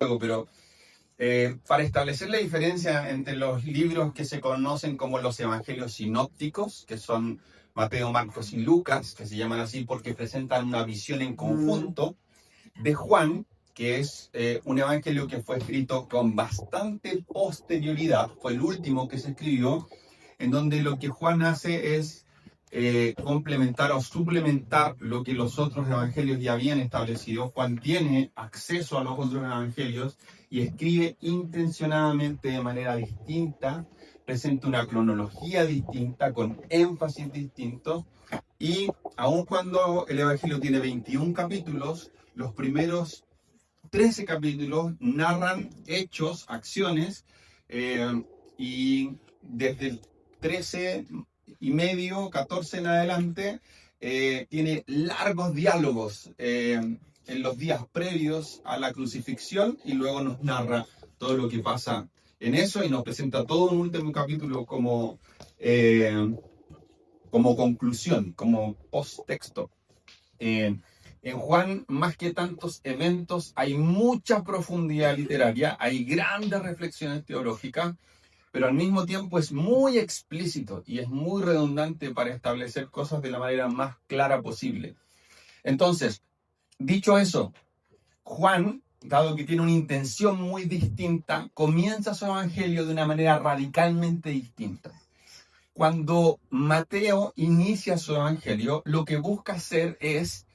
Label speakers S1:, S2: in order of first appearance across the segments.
S1: juego, pero para establecer la diferencia entre los libros que se conocen como los evangelios sinópticos, que son Mateo, Marcos y Lucas, que se llaman así porque presentan una visión en conjunto, de Juan, que es un evangelio que fue escrito con bastante posterioridad, fue el último que se escribió, en donde lo que Juan hace es complementar o suplementar lo que los otros evangelios ya habían establecido. Juan tiene acceso a los otros evangelios y escribe intencionadamente de manera distinta, presenta una cronología distinta, con énfasis distintos, y aun cuando el evangelio tiene 21 capítulos, los primeros 13 capítulos narran hechos, acciones, y desde el 13 y medio, 14 en adelante, tiene largos diálogos en los días previos a la crucifixión, y luego nos narra todo lo que pasa en eso y nos presenta todo un último capítulo como conclusión, como post-texto. En Juan, más que tantos eventos, hay mucha profundidad literaria, hay grandes reflexiones teológicas, pero al mismo tiempo es muy explícito y es muy redundante para establecer cosas de la manera más clara posible. Entonces, dicho eso, Juan, dado que tiene una intención muy distinta, comienza su evangelio de una manera radicalmente distinta. Cuando Mateo inicia su evangelio, lo que busca hacer es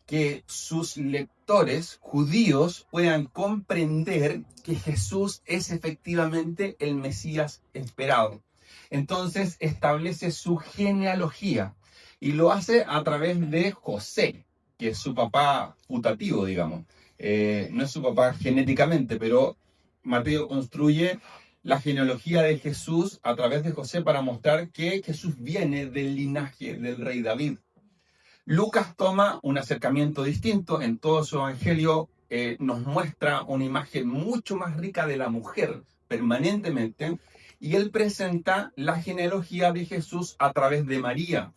S1: que sus lectores judíos puedan comprender que Jesús es efectivamente el Mesías esperado. Entonces establece su genealogía y lo hace a través de José, que es su papá putativo, digamos. No es su papá genéticamente, pero Mateo construye la genealogía de Jesús a través de José para mostrar que Jesús viene del linaje del rey David. Lucas toma un acercamiento distinto. En todo su evangelio nos muestra una imagen mucho más rica de la mujer permanentemente, y él presenta la genealogía de Jesús a través de María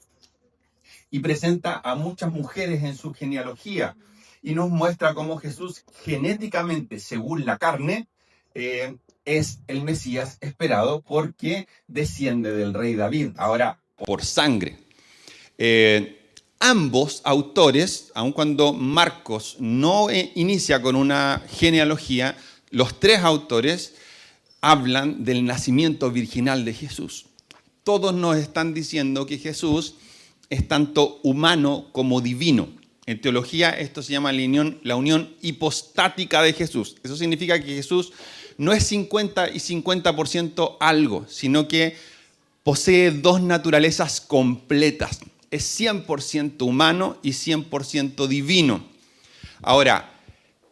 S1: y presenta a muchas mujeres en su genealogía y nos muestra cómo Jesús genéticamente, según la carne, es el Mesías esperado porque desciende del rey David, ahora por sangre. Ambos autores, aun cuando Marcos no inicia con una genealogía, los tres autores hablan del nacimiento virginal de Jesús. Todos nos están diciendo que Jesús es tanto humano como divino. En teología esto se llama la unión hipostática de Jesús. Eso significa que Jesús no es 50 y 50% algo, sino que posee dos naturalezas completas. Es 100% humano y 100% divino. Ahora,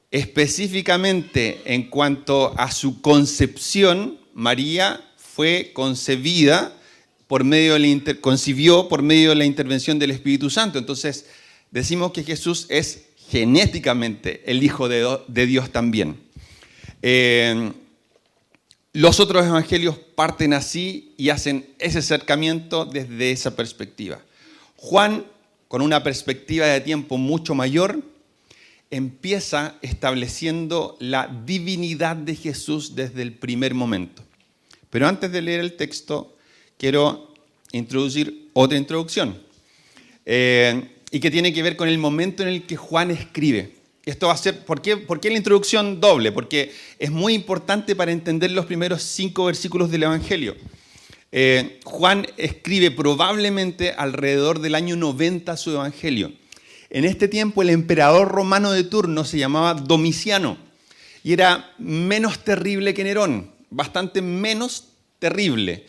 S1: específicamente en cuanto a su concepción, María fue concebida concibió por medio de la intervención del Espíritu Santo. Entonces, decimos que Jesús es genéticamente el Hijo de Dios también. Los otros evangelios parten así y hacen ese acercamiento desde esa perspectiva. Juan, con una perspectiva de tiempo mucho mayor, empieza estableciendo la divinidad de Jesús desde el primer momento. Pero antes de leer el texto, quiero introducir otra introducción, y que tiene que ver con el momento en el que Juan escribe. Esto va a ser, ¿por qué la introducción doble? Porque es muy importante para entender los primeros 5 versículos del Evangelio. Juan escribe probablemente alrededor del año 90 su Evangelio. En este tiempo el emperador romano de turno se llamaba Domiciano y era menos terrible que Nerón, bastante menos terrible,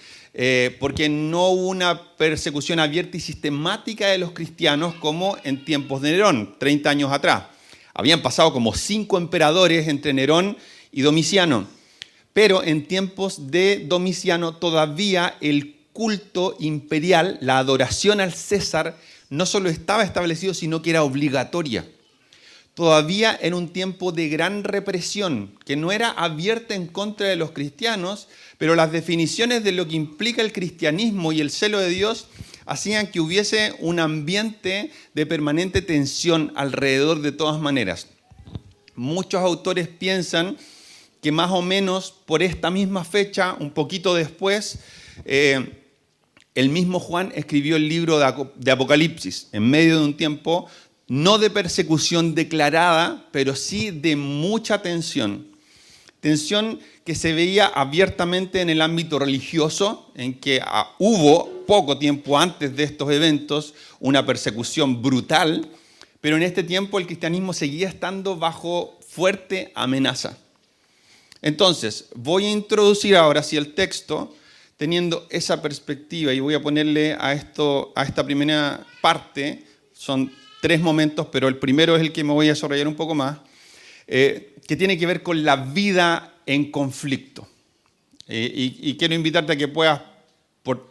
S1: porque no hubo una persecución abierta y sistemática de los cristianos como en tiempos de Nerón, 30 años atrás. Habían pasado como 5 emperadores entre Nerón y Domiciano. Pero en tiempos de Domiciano todavía el culto imperial, la adoración al César, no solo estaba establecido, sino que era obligatoria. Todavía en un tiempo de gran represión, que no era abierta en contra de los cristianos, pero las definiciones de lo que implica el cristianismo y el celo de Dios hacían que hubiese un ambiente de permanente tensión alrededor de todas maneras. Muchos autores piensan
S2: que más o menos por esta misma fecha, un poquito después, el mismo Juan escribió el libro de Apocalipsis, en medio de un tiempo no de persecución declarada, pero sí de mucha tensión. Tensión que se veía abiertamente en el ámbito religioso, en que hubo poco tiempo antes de estos eventos una persecución brutal, pero en este tiempo el cristianismo seguía estando bajo fuerte amenaza. Entonces, voy a introducir ahora sí el texto teniendo esa perspectiva y voy a ponerle a esta primera parte, son 3 momentos, pero el primero es el que me voy a desarrollar un poco más, que tiene que ver con la vida en conflicto. Y quiero invitarte a que puedas,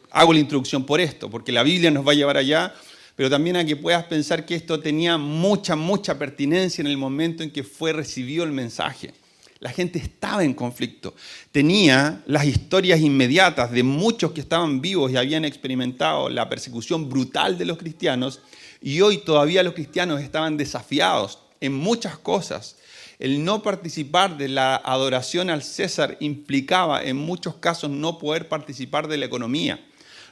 S2: hago la introducción por esto, porque la Biblia nos va a llevar allá, pero también a que puedas pensar que esto tenía mucha pertinencia en el momento en que fue recibido el mensaje. La gente estaba en conflicto. Tenía las historias inmediatas de muchos que estaban vivos y habían experimentado la persecución brutal de los cristianos, y hoy todavía los cristianos estaban desafiados en muchas cosas. El no participar de la adoración al César implicaba en muchos casos no poder participar de la economía,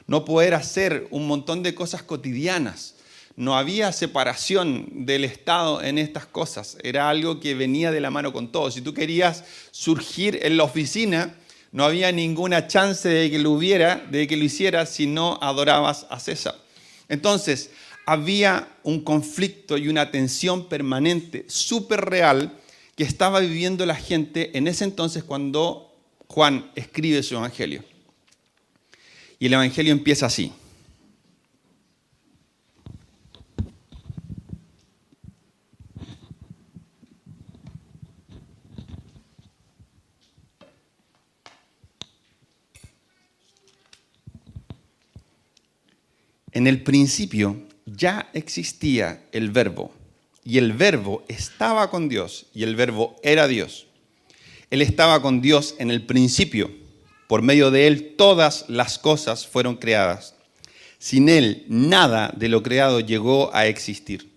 S2: no poder hacer un montón de cosas cotidianas. No había separación del Estado en estas cosas. Era algo que venía de la mano con todo. Si tú querías surgir en la oficina, no había ninguna chance de que lo hicieras si no adorabas a César. Entonces, había un conflicto y una tensión permanente, súper real, que estaba viviendo la gente en ese entonces cuando Juan escribe su evangelio. Y el evangelio empieza así. En el principio ya existía el Verbo, y el Verbo estaba con Dios, y el Verbo era Dios. Él estaba con Dios en el principio. Por medio de Él todas las cosas fueron creadas. Sin Él nada de lo creado llegó a existir.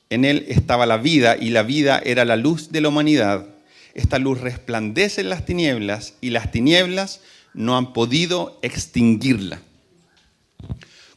S2: En Él estaba la vida, y la vida era la luz de la humanidad. Esta luz resplandece en las tinieblas, y las tinieblas no han podido extinguirla.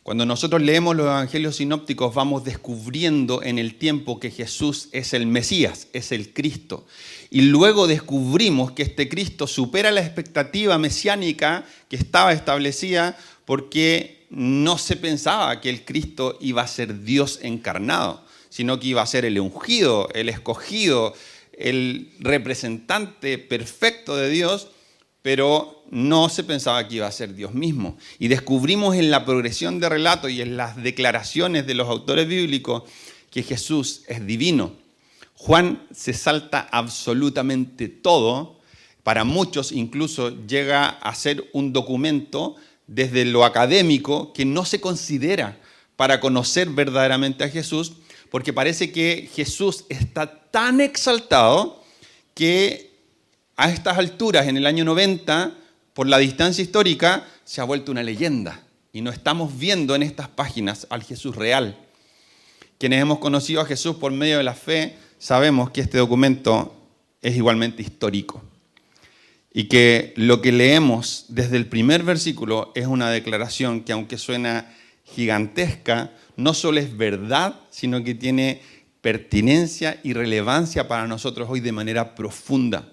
S2: Cuando nosotros leemos los evangelios sinópticos, vamos descubriendo en el tiempo que Jesús es el Mesías, es el Cristo. Y luego descubrimos que este Cristo supera la expectativa mesiánica que estaba establecida, porque no se pensaba que el Cristo iba a ser Dios encarnado, sino que iba a ser el ungido, el escogido, el representante perfecto de Dios, pero no se pensaba que iba a ser Dios mismo. Y descubrimos en la progresión de relato y en las declaraciones de los autores bíblicos que Jesús es divino. Juan se salta absolutamente todo. Para muchos incluso llega a ser un documento desde lo académico que no se considera para conocer verdaderamente a Jesús, porque parece que Jesús está tan exaltado que a estas alturas, en el año 90, por la distancia histórica, se ha vuelto una leyenda. Y no estamos viendo en estas páginas al Jesús real. Quienes hemos conocido a Jesús por medio de la fe, sabemos que este documento es igualmente histórico. Y que lo que leemos desde el primer versículo es una declaración que, aunque suena gigantesca, no solo es verdad, sino que tiene pertinencia y relevancia para nosotros hoy de manera profunda.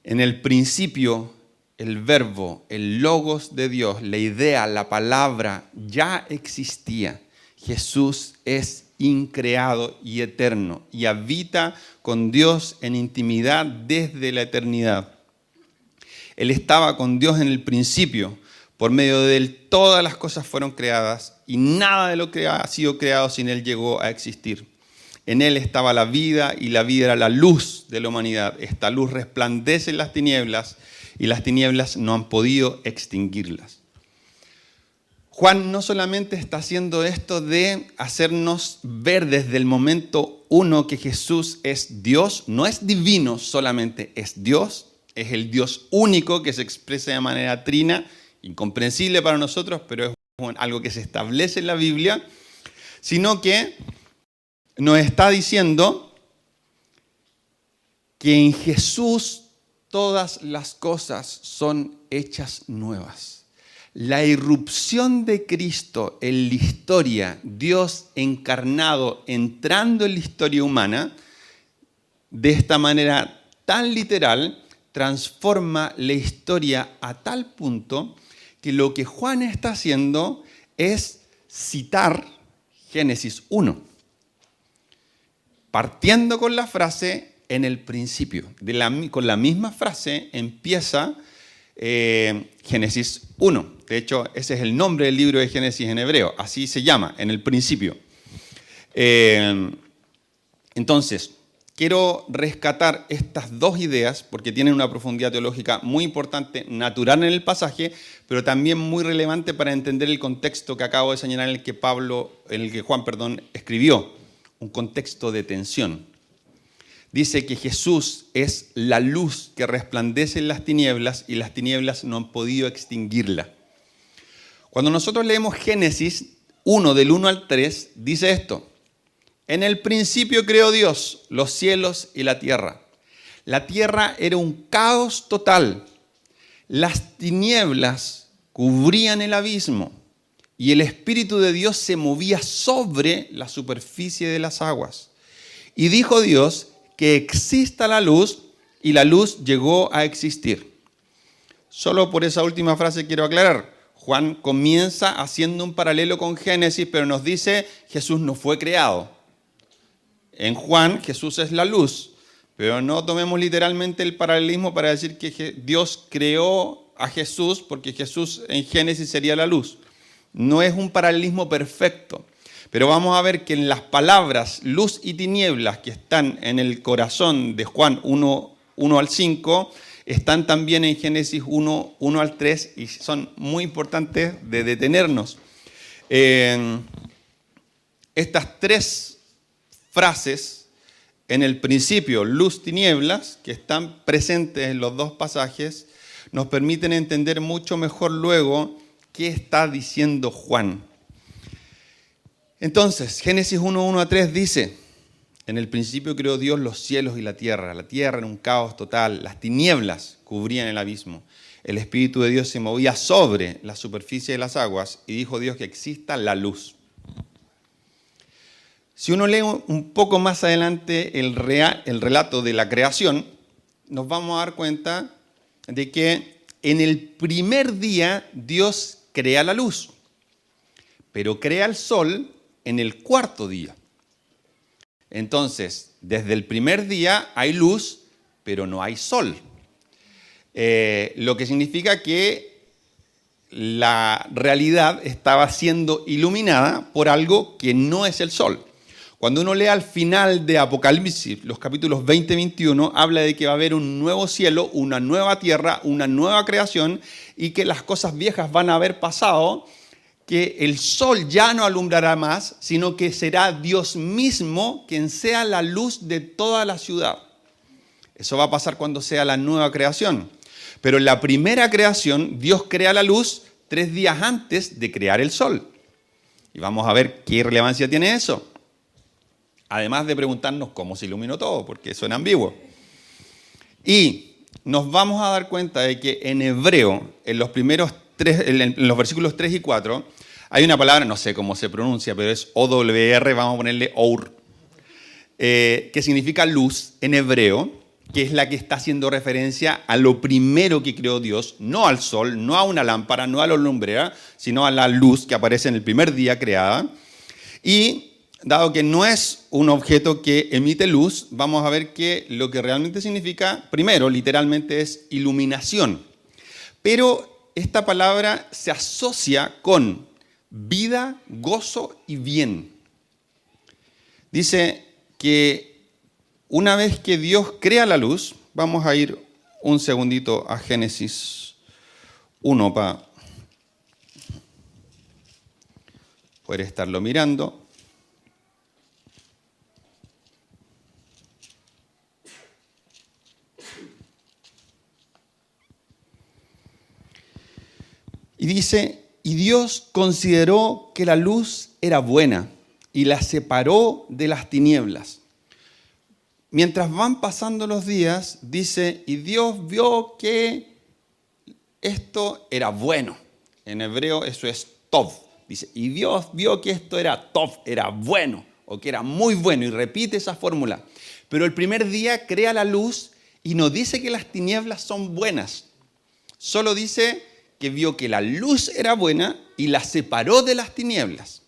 S2: En el principio, el verbo, el logos de Dios, la idea, la palabra, ya existía. Jesús es increado y eterno y habita con Dios en intimidad desde la eternidad. Él estaba con Dios en el principio. Por medio de Él todas las cosas fueron creadas y nada de lo que ha sido creado sin Él llegó a existir. En Él estaba la vida y la vida era la luz de la humanidad. Esta luz resplandece en las tinieblas y las tinieblas no han podido extinguirlas. Juan no solamente está haciendo esto de hacernos ver desde el momento uno que Jesús es Dios, no es divino solamente, es Dios, es el Dios único que se expresa de manera trina, incomprensible para nosotros, pero es algo que se establece en la Biblia, sino que nos está diciendo que en Jesús todas las cosas son hechas nuevas. La irrupción de Cristo en la historia, Dios encarnado entrando en la historia humana, de esta manera tan literal, transforma la historia a tal punto que lo que Juan está haciendo es citar Génesis 1, partiendo con la frase en el principio. Con la misma frase empieza Génesis 1. De hecho, ese es el nombre del libro de Génesis en hebreo. Así se llama, en el principio. Entonces, quiero rescatar estas dos ideas porque tienen una profundidad teológica muy importante, natural en el pasaje, pero también muy relevante para entender el contexto que acabo de señalar en el que Juan escribió, un contexto de tensión. Dice que Jesús es la luz que resplandece en las tinieblas y las tinieblas no han podido extinguirla. Cuando nosotros leemos Génesis 1, del 1 al 3, dice esto: en el principio creó Dios los cielos y la tierra. La tierra era un caos total. Las tinieblas cubrían el abismo y el Espíritu de Dios se movía sobre la superficie de las aguas. Y dijo Dios que exista la luz, y la luz llegó a existir. Solo por esa última frase quiero aclarar. Juan comienza haciendo un paralelo con Génesis, pero nos dice Jesús no fue creado. En Juan, Jesús es la luz, pero no tomemos literalmente el paralelismo para decir que Dios creó a Jesús, porque Jesús en Génesis sería la luz. No es un paralelismo perfecto, pero vamos a ver que en las palabras luz y tinieblas que están en el corazón de Juan 1 al 5, están también en Génesis 1 al 3 y son muy importantes de detenernos. Estas tres frases, en el principio, luz, tinieblas, que están presentes en los dos pasajes, nos permiten entender mucho mejor luego qué está diciendo Juan. Entonces, Génesis 1 a 3 dice: en el principio creó Dios los cielos y la tierra. La tierra era un caos total, las tinieblas cubrían el abismo. El Espíritu de Dios se movía sobre la superficie de las aguas y dijo Dios que exista la luz. Si uno lee un poco más adelante el relato de la creación, nos vamos a dar cuenta de que en el primer día Dios crea la luz, pero crea el sol en el cuarto día. Entonces, desde el primer día hay luz, pero no hay sol. Lo que significa que la realidad estaba siendo iluminada por algo que no es el sol. Cuando uno lee al final de Apocalipsis, los capítulos 20 y 21, habla de que va a haber un nuevo cielo, una nueva tierra, una nueva creación, y que las cosas viejas van a haber pasado, que el sol ya no alumbrará más, sino que será Dios mismo quien sea la luz de toda la ciudad. Eso va a pasar cuando sea la nueva creación. Pero en la primera creación, Dios crea la luz 3 días antes de crear el sol. Y vamos a ver qué relevancia tiene eso. Además de preguntarnos cómo se iluminó todo, porque suena ambiguo. Y nos vamos a dar cuenta de que en hebreo, en los versículos 3 y 4, hay una palabra, no sé cómo se pronuncia, pero es OWR, vamos a ponerle OUR, que significa luz en hebreo, que es la que está haciendo referencia a lo primero que creó Dios, no al sol, no a una lámpara, no a la lumbrera, sino a la luz que aparece en el primer día creada. Y dado que no es un objeto que emite luz, vamos a ver que lo que realmente significa, primero, literalmente es iluminación. Pero esta palabra se asocia con vida, gozo y bien. Dice que una vez que Dios crea la luz, vamos a ir un segundito a Génesis 1 para poder estarlo mirando. Y dice, y Dios consideró que la luz era buena y la separó de las tinieblas. mientras van pasando los días, dice, y Dios vio que esto era bueno. En hebreo eso es tov. Dice, y Dios vio que esto era tov, era bueno, o que era muy bueno, y repite esa fórmula. Pero el primer día crea la luz y no dice que las tinieblas son buenas. Solo dice que vio que la luz era buena y la separó de las tinieblas.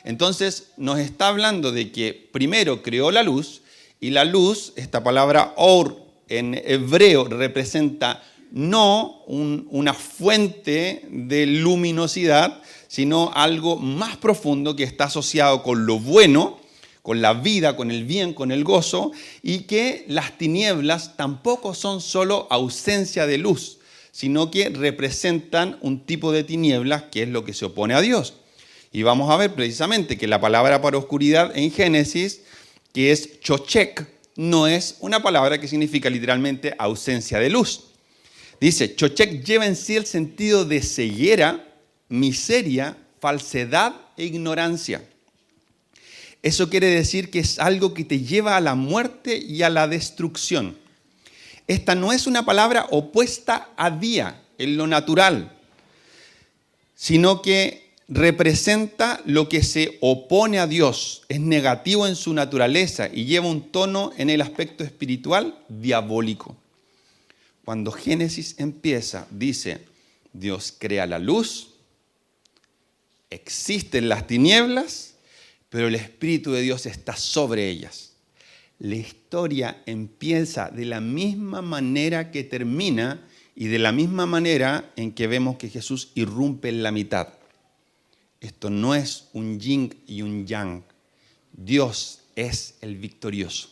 S2: Entonces nos está hablando de que primero creó la luz, y la luz, esta palabra or en hebreo representa no una fuente de luminosidad, sino algo más profundo que está asociado con lo bueno, con la vida, con el bien, con el gozo, y que las tinieblas tampoco son solo ausencia de luz, sino que representan un tipo de tinieblas que es lo que se opone a Dios. Y vamos a ver precisamente que la palabra para oscuridad en Génesis, que es chochek, no es una palabra que significa literalmente ausencia de luz. Dice, chochek lleva en sí el sentido de ceguera, miseria, falsedad e ignorancia. Eso quiere decir que es algo que te lleva a la muerte y a la destrucción. Esta no es una palabra opuesta a día, en lo natural, sino que representa lo que se opone a Dios, es negativo en su naturaleza y lleva un tono en el aspecto espiritual diabólico. Cuando Génesis empieza, dice, Dios crea la luz, existen las tinieblas, pero el Espíritu de Dios está sobre ellas. La historia empieza de la misma manera que termina y de la misma manera en que vemos que Jesús irrumpe en la mitad. Esto no es un yin y un yang. Dios es el victorioso.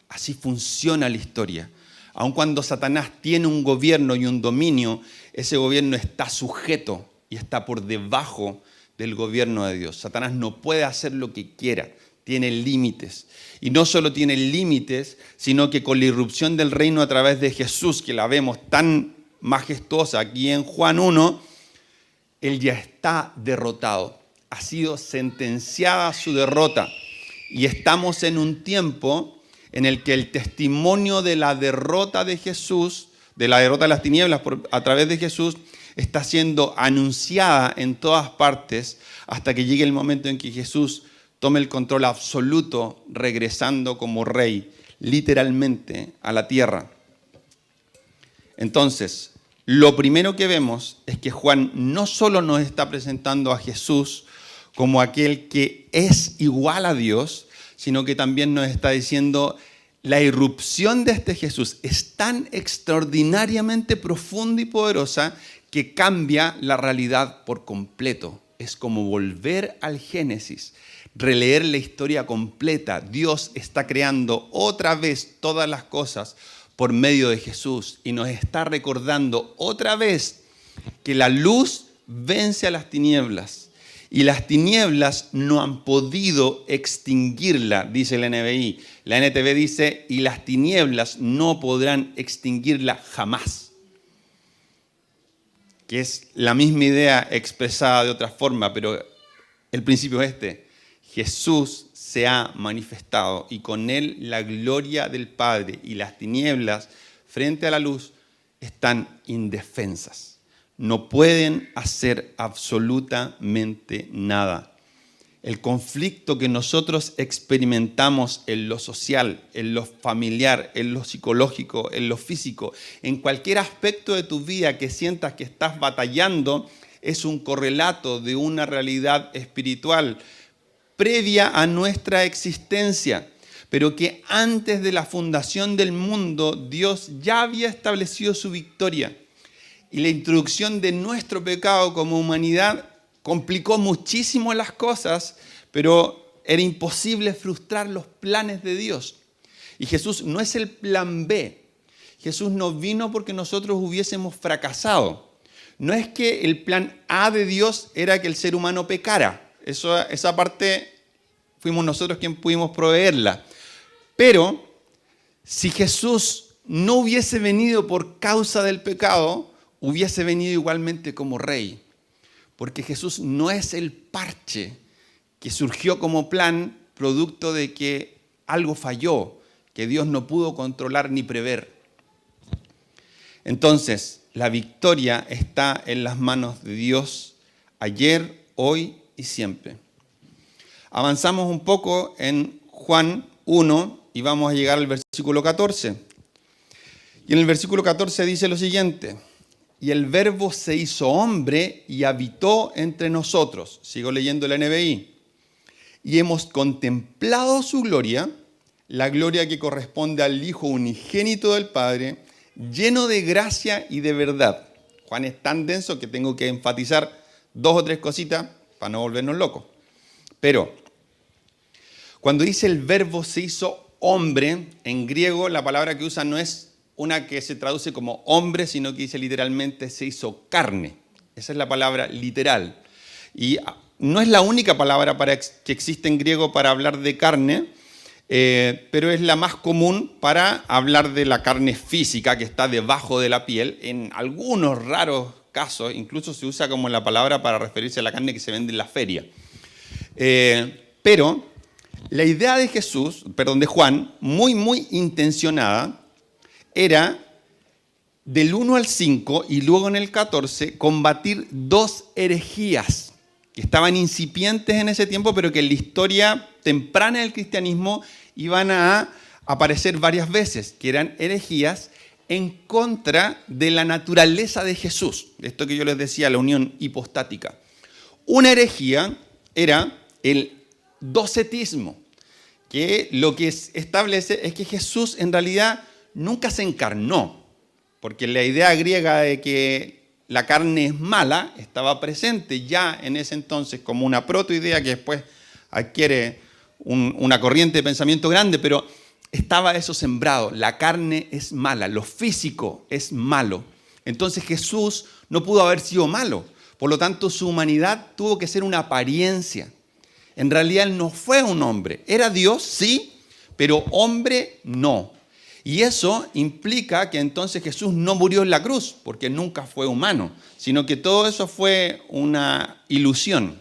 S2: Así funciona la historia. Aun cuando Satanás tiene un gobierno y un dominio, ese gobierno está sujeto y está por debajo del gobierno de Dios. Satanás no puede hacer lo que quiera, tiene límites. Y no solo tiene límites, sino que con la irrupción del reino a través de Jesús, que la vemos tan majestuosa aquí en Juan 1, Él ya está derrotado. Ha sido sentenciada su derrota. Y estamos en un tiempo en el que el testimonio de la derrota de Jesús, de la derrota de las tinieblas a través de Jesús, está siendo anunciada en todas partes hasta que llegue el momento en que Jesús tome el control absoluto, regresando como rey, literalmente, a la tierra. Entonces, lo primero que vemos es que Juan no solo nos está presentando a Jesús como aquel que es igual a Dios, sino que también nos está diciendo la irrupción de este Jesús es tan extraordinariamente profunda y poderosa que cambia la realidad por completo. Es como volver al Génesis, releer la historia completa. Dios está creando otra vez todas las cosas por medio de Jesús y nos está recordando otra vez que la luz vence a las tinieblas y las tinieblas no han podido extinguirla, dice la NBI. La NTV dice, y las tinieblas no podrán extinguirla jamás. Que es la misma idea expresada de otra forma, pero el principio es este. Jesús se ha manifestado y con él la gloria del Padre y las tinieblas frente a la luz están indefensas. No pueden hacer absolutamente nada. El conflicto que nosotros experimentamos en lo social, en lo familiar, en lo psicológico, en lo físico, en cualquier aspecto de tu vida que sientas que estás batallando, es un correlato de una realidad espiritual previa a nuestra existencia, pero que antes de la fundación del mundo, Dios ya había establecido su victoria. Y la introducción de nuestro pecado como humanidad complicó muchísimo las cosas, pero era imposible frustrar los planes de Dios. Y Jesús no es el plan B. Jesús no vino porque nosotros hubiésemos fracasado. No es que el plan A de Dios era que el ser humano pecara. Esa parte fuimos nosotros quienes pudimos proveerla. Pero si Jesús no hubiese venido por causa del pecado, hubiese venido igualmente como rey. Porque Jesús no es el parche que surgió como plan producto de que algo falló, que Dios no pudo controlar ni prever. Entonces, la victoria está en las manos de Dios ayer, hoy y siempre. Avanzamos un poco en Juan 1 y vamos a llegar al versículo 14. Y en el versículo 14 dice lo siguiente: y el Verbo se hizo hombre y habitó entre nosotros. Sigo leyendo la NBI. Y hemos contemplado su gloria, la gloria que corresponde al Hijo unigénito del Padre, lleno de gracia y de verdad. Juan es tan denso que tengo que enfatizar 2 o 3 cositas para no volvernos locos. Pero cuando dice el Verbo se hizo hombre, en griego la palabra que usa no es una que se traduce como hombre, sino que dice literalmente se hizo carne. Esa es la palabra literal. Y no es la única palabra que existe en griego para hablar de carne, pero es la más común para hablar de la carne física que está debajo de la piel. En algunos raros casos, incluso se usa como la palabra para referirse a la carne que se vende en la feria. Pero la idea de Juan, muy intencionada, era del 1 al 5 y luego en el 14 combatir 2 herejías que estaban incipientes en ese tiempo, pero que en la historia temprana del cristianismo iban a aparecer varias veces, que eran herejías en contra de la naturaleza de Jesús. Esto que yo les decía, la unión hipostática. Una herejía era el docetismo, que lo que establece es que Jesús en realidad nunca se encarnó, porque la idea griega de que la carne es mala estaba presente ya en ese entonces como una protoidea que después adquiere una corriente de pensamiento grande, pero estaba eso sembrado. La carne es mala, lo físico es malo. Entonces Jesús no pudo haber sido malo, por lo tanto su humanidad tuvo que ser una apariencia. En realidad él no fue un hombre, era Dios, sí, pero hombre no. Y eso implica que entonces Jesús no murió en la cruz, porque nunca fue humano, sino que todo eso fue una ilusión.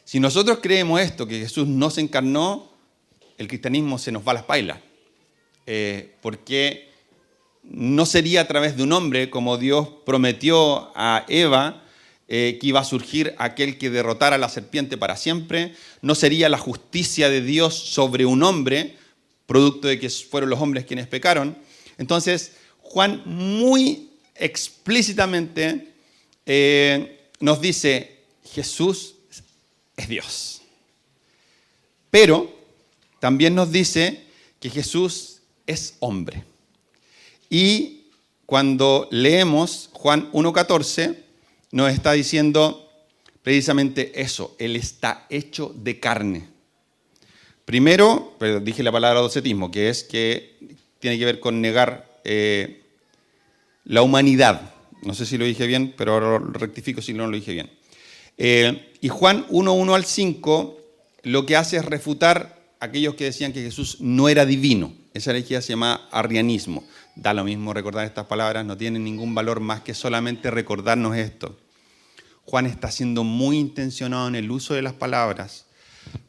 S2: Si nosotros creemos esto, que Jesús no se encarnó, el cristianismo se nos va a las pailas, porque no sería a través de un hombre como Dios prometió a Eva, que iba a surgir aquel que derrotara a la serpiente para siempre, no sería la justicia de Dios sobre un hombre, producto de que fueron los hombres quienes pecaron. Entonces, Juan muy explícitamente nos dice, Jesús es Dios. Pero también nos dice que Jesús es hombre. Y cuando leemos Juan 1:14, nos está diciendo precisamente eso, Él está hecho de carne. Primero, pero dije la palabra docetismo, que tiene que ver con negar la humanidad. No sé si lo dije bien, pero ahora lo rectifico si no lo dije bien. Y Juan 1:1 al 5 lo que hace es refutar a aquellos que decían que Jesús no era divino. Esa herejía se llama arrianismo. Da lo mismo recordar estas palabras, no tienen ningún valor más que solamente recordarnos esto. Juan está siendo muy intencionado en el uso de las palabras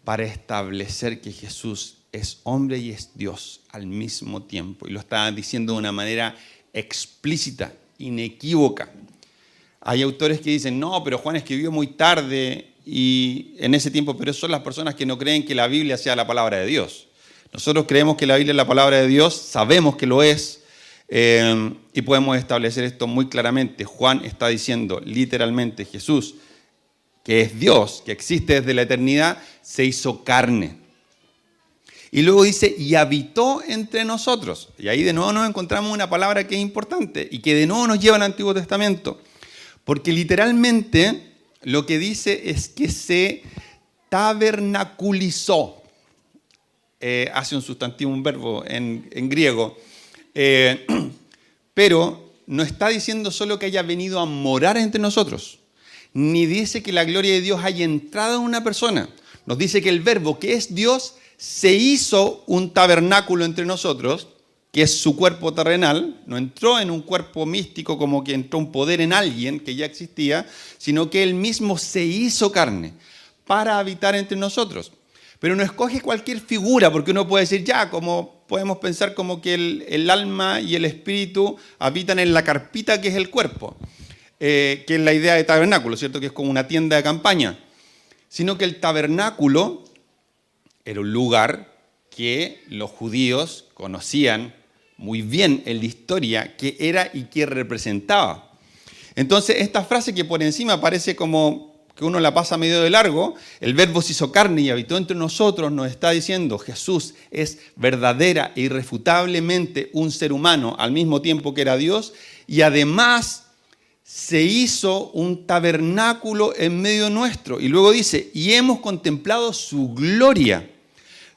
S2: para establecer que Jesús es hombre y es Dios al mismo tiempo. Y lo está diciendo de una manera explícita, inequívoca. Hay autores que dicen, no, pero Juan escribió muy tarde y en ese tiempo, pero son las personas que no creen que la Biblia sea la palabra de Dios. Nosotros creemos que la Biblia es la palabra de Dios, sabemos que lo es, y podemos establecer esto muy claramente. Juan está diciendo literalmente, Jesús, que es Dios, que existe desde la eternidad, se hizo carne. Y luego dice, y habitó entre nosotros. Y ahí de nuevo nos encontramos una palabra que es importante y que de nuevo nos lleva al Antiguo Testamento. Porque literalmente lo que dice es que se tabernaculizó. Hace un sustantivo, un verbo en griego. Pero no está diciendo solo que haya venido a morar entre nosotros, ni dice que la gloria de Dios haya entrado en una persona. Nos dice que el verbo que es Dios se hizo un tabernáculo entre nosotros, que es su cuerpo terrenal, no entró en un cuerpo místico como que entró un poder en alguien que ya existía, sino que él mismo se hizo carne para habitar entre nosotros. Pero no escoge cualquier figura, porque uno puede decir, ya, como podemos pensar como que el alma y el espíritu habitan en la carpita que es el cuerpo, que es la idea de tabernáculo, ¿cierto? Que es como una tienda de campaña. Sino que el tabernáculo era un lugar que los judíos conocían muy bien en la historia, qué era y qué representaba. Entonces, esta frase que por encima parece como que uno la pasa medio de largo, el verbo se hizo carne y habitó entre nosotros, nos está diciendo Jesús es verdadera e irrefutablemente un ser humano al mismo tiempo que era Dios, y además se hizo un tabernáculo en medio nuestro. Y luego dice, y hemos contemplado su gloria,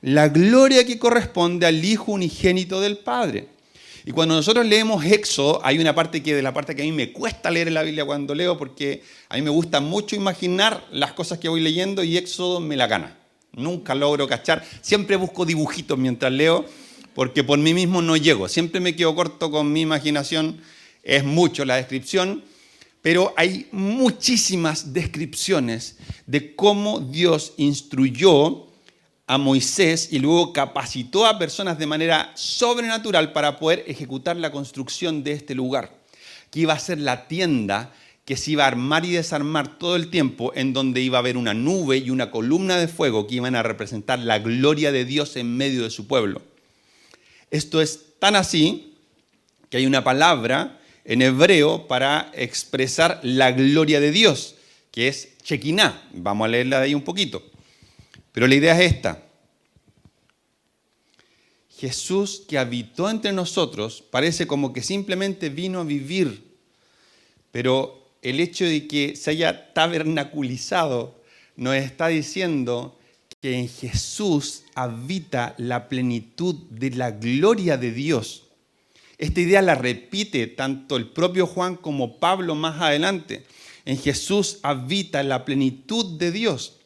S2: la gloria que corresponde al Hijo unigénito del Padre. Y cuando nosotros leemos Éxodo, hay una parte que a mí me cuesta leer en la Biblia cuando leo, porque a mí me gusta mucho imaginar las cosas que voy leyendo y Éxodo me la gana. Nunca logro cachar, siempre busco dibujitos mientras leo, porque por mí mismo no llego. Siempre me quedo corto con mi imaginación, es mucho la descripción, pero hay muchísimas descripciones de cómo Dios instruyó a Moisés y luego capacitó a personas de manera sobrenatural para poder ejecutar la construcción de este lugar, que iba a ser la tienda que se iba a armar y desarmar todo el tiempo, en donde iba a haber una nube y una columna de fuego que iban a representar la gloria de Dios en medio de su pueblo. Esto es tan así que hay una palabra en hebreo para expresar la gloria de Dios, que es Shekinah. Vamos a leerla de ahí un poquito. Pero la idea es esta. Jesús que habitó entre nosotros parece como que simplemente vino a vivir, pero el hecho de que se haya tabernaculizado nos está diciendo que en Jesús habita la plenitud de la gloria de Dios. Esta idea la repite tanto el propio Juan como Pablo más adelante. En Jesús habita la plenitud de Dios.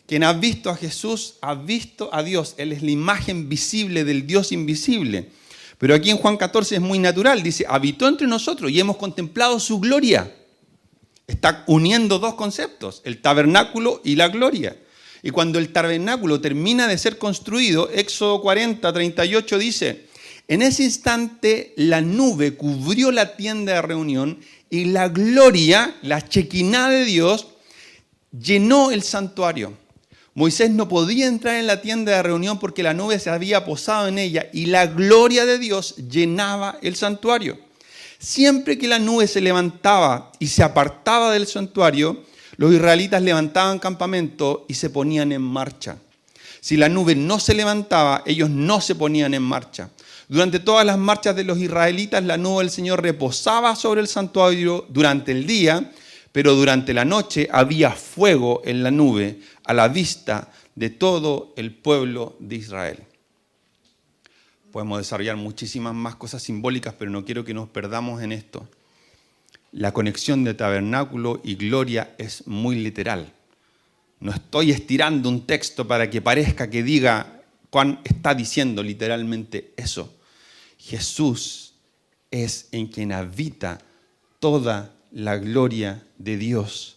S2: Quien ha visto a Jesús ha visto a Dios. Él es la imagen visible del Dios invisible. Pero aquí en Juan 14 es muy natural. Dice, habitó entre nosotros y hemos contemplado su gloria. Está uniendo dos conceptos, el tabernáculo y la gloria. Y cuando el tabernáculo termina de ser construido, Éxodo 40, 38 dice, en ese instante la nube cubrió la tienda de reunión y la gloria, la Shekinah de Dios, llenó el santuario. Moisés no podía entrar en la tienda de reunión porque la nube se había posado en ella y la gloria de Dios llenaba el santuario. Siempre que la nube se levantaba y se apartaba del santuario, los israelitas levantaban campamento y se ponían en marcha. Si la nube no se levantaba, ellos no se ponían en marcha. Durante todas las marchas de los israelitas, la nube del Señor reposaba sobre el santuario durante el día, pero durante la noche había fuego en la nube a la vista de todo el pueblo de Israel. Podemos desarrollar muchísimas más cosas simbólicas, pero no quiero que nos perdamos en esto. La conexión de tabernáculo y gloria es muy literal. No estoy estirando un texto para que parezca que diga Juan está diciendo literalmente eso. Jesús es en quien habita toda la gloria de Dios.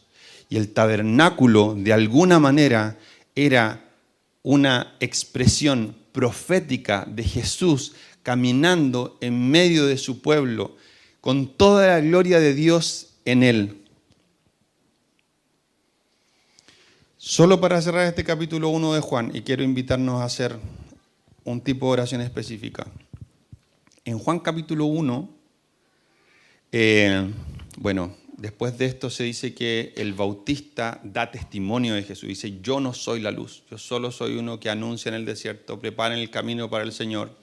S2: Y el tabernáculo, de alguna manera, era una expresión profética de Jesús caminando en medio de su pueblo, con toda la gloria de Dios en él. Solo para cerrar este capítulo 1 de Juan, y quiero invitarnos a hacer un tipo de oración específica. En Juan capítulo 1, después de esto se dice que el bautista da testimonio de Jesús. Dice, yo no soy la luz, yo solo soy uno que anuncia en el desierto, preparen el camino para el Señor.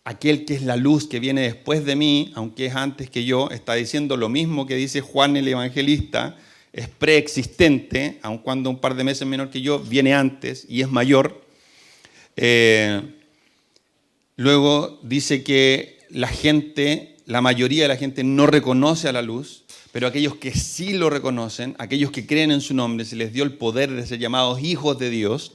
S2: Aquel que es la luz que viene después de mí, aunque es antes que yo, está diciendo lo mismo que dice Juan el Evangelista, es preexistente, aun cuando un par de meses menor que yo, viene antes y es mayor. Luego dice que la mayoría de la gente no reconoce a la luz, pero aquellos que sí lo reconocen, aquellos que creen en su nombre, se les dio el poder de ser llamados hijos de Dios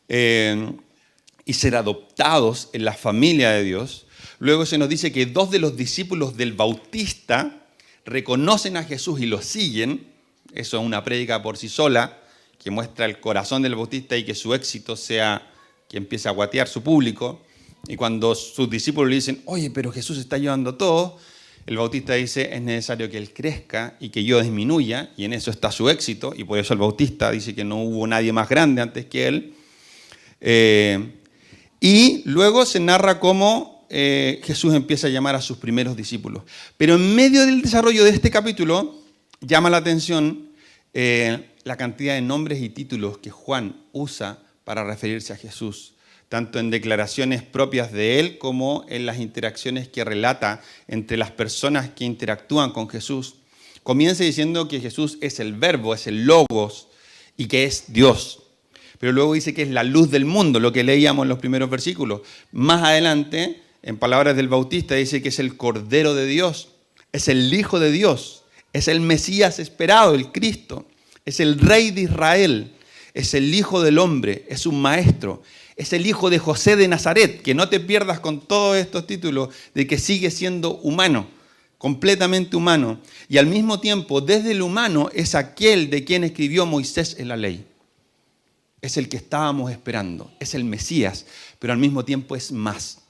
S2: y ser adoptados en la familia de Dios. Luego se nos dice que 2 de los discípulos del Bautista reconocen a Jesús y lo siguen. Eso es una prédica por sí sola, que muestra el corazón del Bautista y que su éxito sea que empieza a guatear su público, y cuando sus discípulos le dicen, oye, pero Jesús está llevando todo, el Bautista dice, es necesario que Él crezca y que yo disminuya, y en eso está su éxito, y por eso el Bautista dice que no hubo nadie más grande antes que Él. Y luego se narra cómo Jesús empieza a llamar a sus primeros discípulos. Pero en medio del desarrollo de este capítulo, llama la atención la cantidad de nombres y títulos que Juan usa para referirse a Jesús, tanto en declaraciones propias de él como en las interacciones que relata entre las personas que interactúan con Jesús. Comienza diciendo que Jesús es el Verbo, es el Logos y que es Dios. Pero luego dice que es la luz del mundo, lo que leíamos en los primeros versículos. Más adelante, en palabras del Bautista, dice que es el Cordero de Dios, es el Hijo de Dios, es el Mesías esperado, el Cristo, es el Rey de Israel, es el Hijo del Hombre, es un Maestro, es el Hijo de José de Nazaret. Que no te pierdas con todos estos títulos de que sigue siendo humano, completamente humano. Y al mismo tiempo, desde el humano, es aquel de quien escribió Moisés en la ley. Es el que estábamos esperando, es el Mesías, pero al mismo tiempo es más.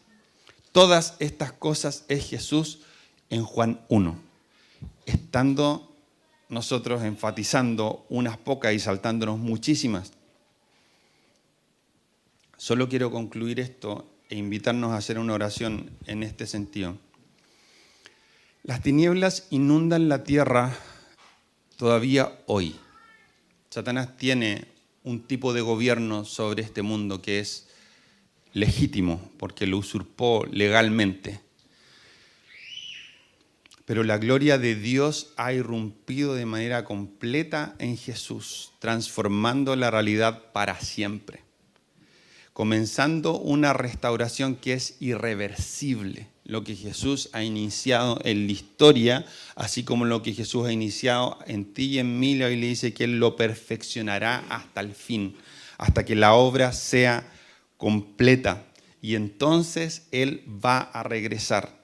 S2: Todas estas cosas es Jesús en Juan 1, estando nosotros enfatizando unas pocas y saltándonos muchísimas. Solo quiero concluir esto e invitarnos a hacer una oración en este sentido. Las tinieblas inundan la tierra todavía hoy. Satanás tiene un tipo de gobierno sobre este mundo que es legítimo porque lo usurpó legalmente. Pero la gloria de Dios ha irrumpido de manera completa en Jesús, transformando la realidad para siempre, comenzando una restauración que es irreversible. Lo que Jesús ha iniciado en la historia, así como lo que Jesús ha iniciado en ti y en mí, le dice que Él lo perfeccionará hasta el fin, hasta que la obra sea completa. Y entonces Él va a regresar.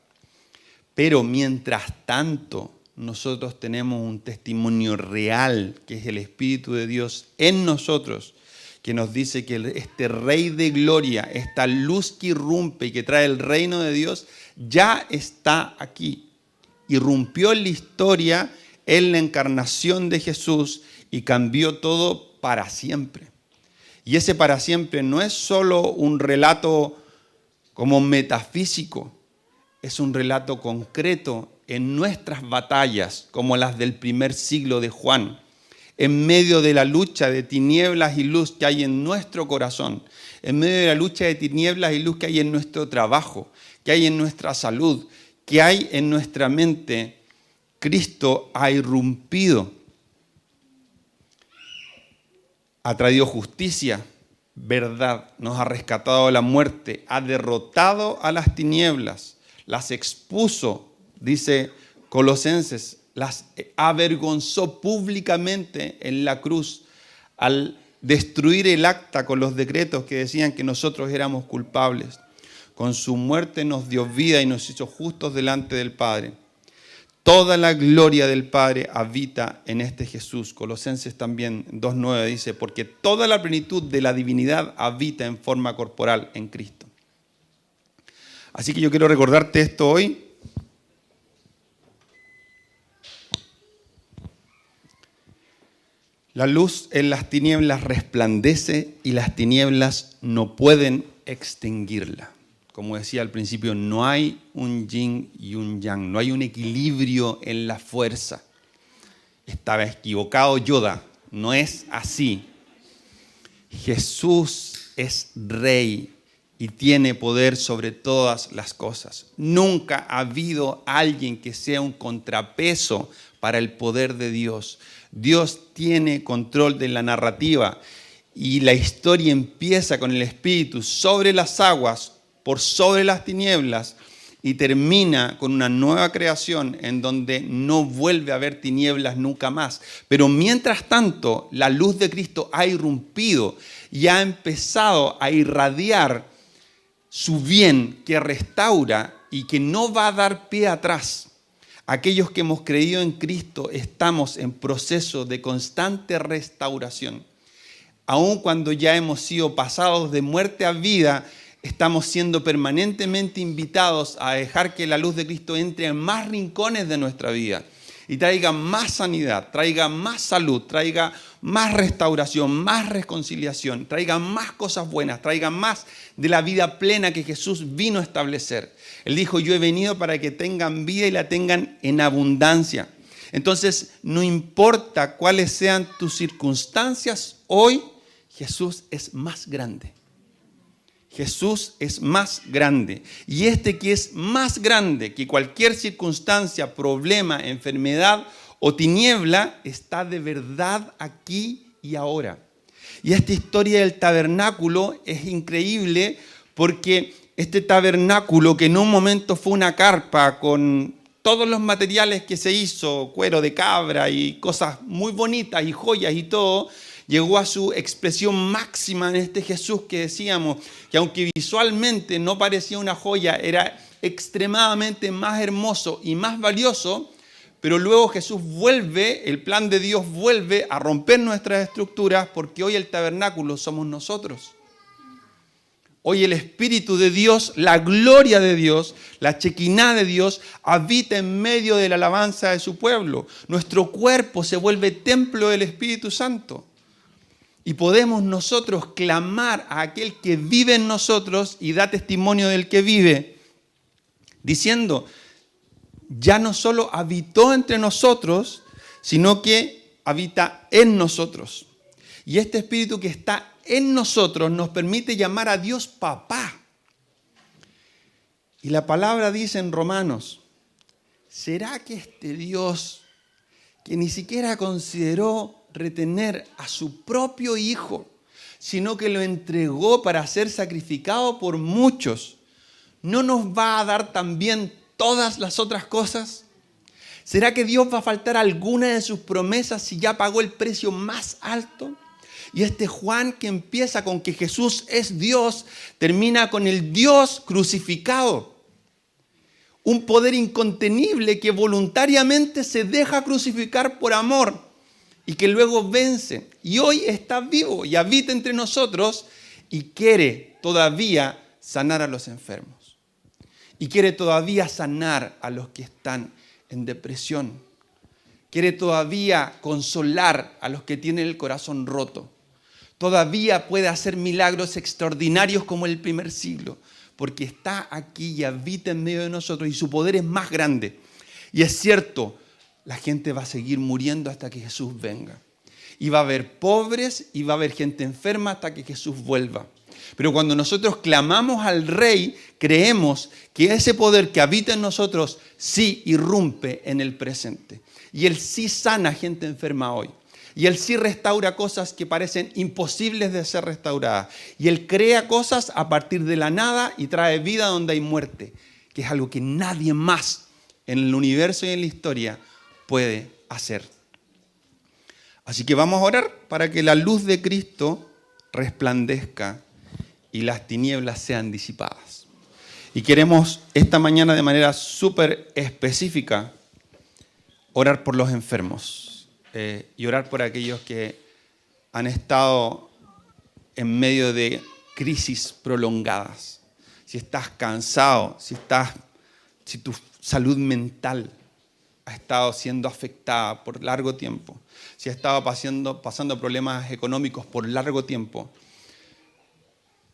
S2: Pero mientras tanto, nosotros tenemos un testimonio real, que es el Espíritu de Dios en nosotros, que nos dice que este Rey de Gloria, esta luz que irrumpe y que trae el reino de Dios, ya está aquí. Irrumpió en la historia, en la encarnación de Jesús y cambió todo para siempre. Y ese para siempre no es solo un relato como metafísico, es un relato concreto en nuestras batallas, como las del primer siglo de Juan, en medio de la lucha de tinieblas y luz que hay en nuestro corazón, en medio de la lucha de tinieblas y luz que hay en nuestro trabajo, que hay en nuestra salud, que hay en nuestra mente, Cristo ha irrumpido, ha traído justicia, verdad, nos ha rescatado de la muerte, ha derrotado a las tinieblas, las expuso, dice Colosenses, las avergonzó públicamente en la cruz al destruir el acta con los decretos que decían que nosotros éramos culpables. Con su muerte nos dio vida y nos hizo justos delante del Padre. Toda la gloria del Padre habita en este Jesús. Colosenses también 2:9 dice, porque toda la plenitud de la divinidad habita en forma corporal en Cristo. Así que yo quiero recordarte esto hoy. La luz en las tinieblas resplandece y las tinieblas no pueden extinguirla. Como decía al principio, no hay un yin y un yang, no hay un equilibrio en la fuerza. Estaba equivocado Yoda, no es así. Jesús es Rey y tiene poder sobre todas las cosas. Nunca ha habido alguien que sea un contrapeso para el poder de Dios. Dios tiene control de la narrativa y la historia empieza con el Espíritu sobre las aguas, por sobre las tinieblas, y termina con una nueva creación en donde no vuelve a haber tinieblas nunca más. Pero mientras tanto, la luz de Cristo ha irrumpido y ha empezado a irradiar su bien que restaura y que no va a dar pie atrás. Aquellos que hemos creído en Cristo estamos en proceso de constante restauración. aun cuando ya hemos sido pasados de muerte a vida, estamos siendo permanentemente invitados a dejar que la luz de Cristo entre en más rincones de nuestra vida y traiga más sanidad, traiga más salud, traiga más restauración, más reconciliación, traiga más cosas buenas, traiga más de la vida plena que Jesús vino a establecer. Él dijo, yo he venido para que tengan vida y la tengan en abundancia. Entonces, no importa cuáles sean tus circunstancias, hoy Jesús es más grande. Jesús es más grande. Y este que es más grande que cualquier circunstancia, problema, enfermedad o tiniebla, está de verdad aquí y ahora. Y esta historia del tabernáculo es increíble porque este tabernáculo, que en un momento fue una carpa con todos los materiales que se hizo, cuero de cabra y cosas muy bonitas y joyas y todo, llegó a su expresión máxima en este Jesús que decíamos, que aunque visualmente no parecía una joya, era extremadamente más hermoso y más valioso, pero luego Jesús vuelve, el plan de Dios vuelve a romper nuestras estructuras, porque hoy el tabernáculo somos nosotros. Hoy el Espíritu de Dios, la gloria de Dios, la Chequiná de Dios habita en medio de la alabanza de su pueblo. Nuestro cuerpo se vuelve templo del Espíritu Santo. Y podemos nosotros clamar a aquel que vive en nosotros y da testimonio del que vive, diciendo, ya no solo habitó entre nosotros, sino que habita en nosotros. Y este Espíritu que está en nosotros nos permite llamar a Dios papá. Y la palabra dice en Romanos, ¿será que este Dios que ni siquiera consideró retener a su propio Hijo, sino que lo entregó para ser sacrificado por muchos, no nos va a dar también todas las otras cosas? ¿Será que Dios va a faltar alguna de sus promesas si ya pagó el precio más alto? Y este Juan, que empieza con que Jesús es Dios, termina con el Dios crucificado. Un poder incontenible que voluntariamente se deja crucificar por amor y que luego vence. Y hoy está vivo y habita entre nosotros y quiere todavía sanar a los enfermos. Y quiere todavía sanar a los que están en depresión. Quiere todavía consolar a los que tienen el corazón roto. Todavía puede hacer milagros extraordinarios como el primer siglo, porque está aquí y habita en medio de nosotros y su poder es más grande. Y es cierto, la gente va a seguir muriendo hasta que Jesús venga. Y va a haber pobres y va a haber gente enferma hasta que Jesús vuelva. Pero cuando nosotros clamamos al Rey, creemos que ese poder que habita en nosotros sí irrumpe en el presente. Y Él sí sana gente enferma hoy. Y Él sí restaura cosas que parecen imposibles de ser restauradas. Y Él crea cosas a partir de la nada y trae vida donde hay muerte, que es algo que nadie más en el universo y en la historia puede hacer. Así que vamos a orar para que la luz de Cristo resplandezca y las tinieblas sean disipadas. Y queremos esta mañana de manera súper específica orar por los enfermos. Y orar por aquellos que han estado en medio de crisis prolongadas. Si estás cansado, si tu salud mental ha estado siendo afectada por largo tiempo, si has estado pasando problemas económicos por largo tiempo,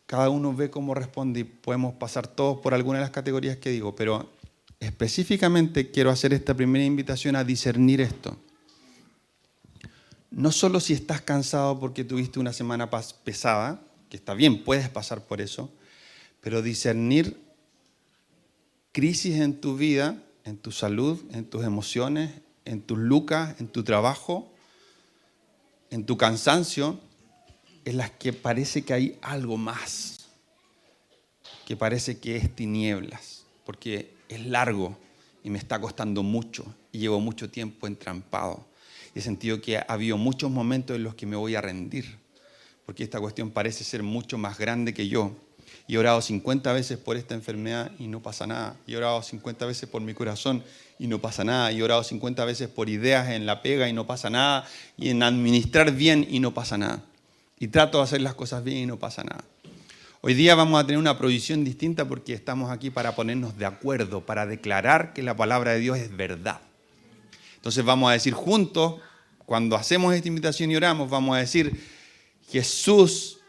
S2: cada uno ve cómo responde y podemos pasar todos por alguna de las categorías que digo, pero específicamente quiero hacer esta primera invitación a discernir esto. No solo si estás cansado porque tuviste una semana pesada, que está bien, puedes pasar por eso, pero discernir crisis en tu vida, en tu salud, en tus emociones, en tus lucas, en tu trabajo, en tu cansancio, en las que parece que hay algo más, que parece que es tinieblas, porque es largo y me está costando mucho y llevo mucho tiempo entrampado. He sentido que ha habido muchos momentos en los que me voy a rendir, porque esta cuestión parece ser mucho más grande que yo. Y he orado 50 veces por esta enfermedad y no pasa nada. Y he orado 50 veces por mi corazón y no pasa nada. Y he orado 50 veces por ideas en la pega y no pasa nada. Y en administrar bien y no pasa nada. y trato de hacer las cosas bien y no pasa nada. Hoy día vamos a tener una provisión distinta porque estamos aquí para ponernos de acuerdo, para declarar que la palabra de Dios es verdad. Entonces vamos a decir juntos, cuando hacemos esta invitación y oramos, vamos a decir, Jesús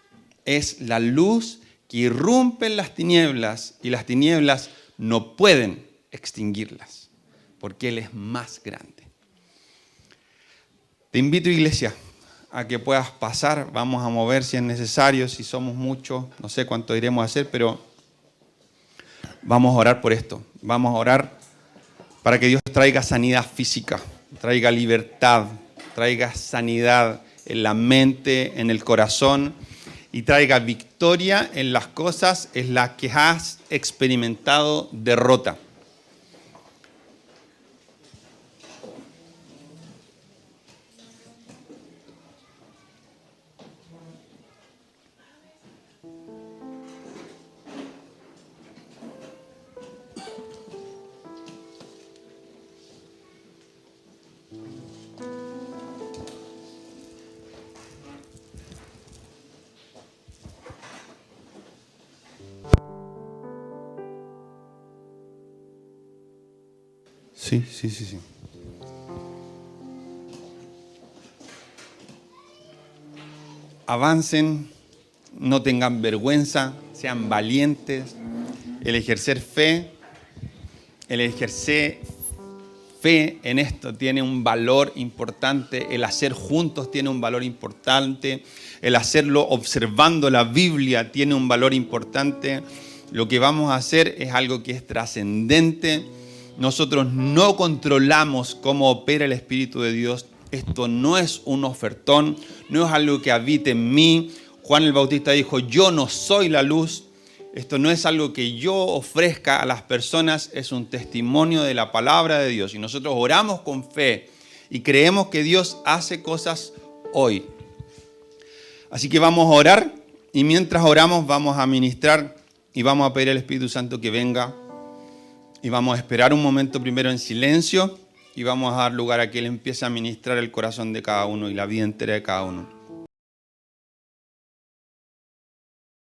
S2: es la luz que irrumpe en las tinieblas y las tinieblas no pueden extinguirlas, porque Él es más grande. Te invito, iglesia, a que puedas pasar. Vamos a mover si es necesario, si somos muchos, no sé cuánto iremos a hacer, pero vamos a orar por esto. Vamos a orar para que Dios traiga sanidad física, traiga libertad, traiga sanidad en la mente, en el corazón y traiga victoria en las cosas en las que has experimentado derrota. Sí. Avancen, no tengan vergüenza, sean valientes. El ejercer fe en esto tiene un valor importante. El hacer juntos tiene un valor importante. El hacerlo observando la Biblia tiene un valor importante. Lo que vamos a hacer es algo que es trascendente. Nosotros no controlamos cómo opera el Espíritu de Dios. Esto no es un ofertón, no es algo que habite en mí. Juan el Bautista dijo, yo no soy la luz. Esto no es algo que yo ofrezca a las personas, es un testimonio de la palabra de Dios. Y nosotros oramos con fe y creemos que Dios hace cosas hoy. Así que vamos a orar y mientras oramos vamos a ministrar y vamos a pedir al Espíritu Santo que venga. Y vamos a esperar un momento primero en silencio y vamos a dar lugar a que Él empiece a ministrar el corazón de cada uno y la vida entera de cada uno.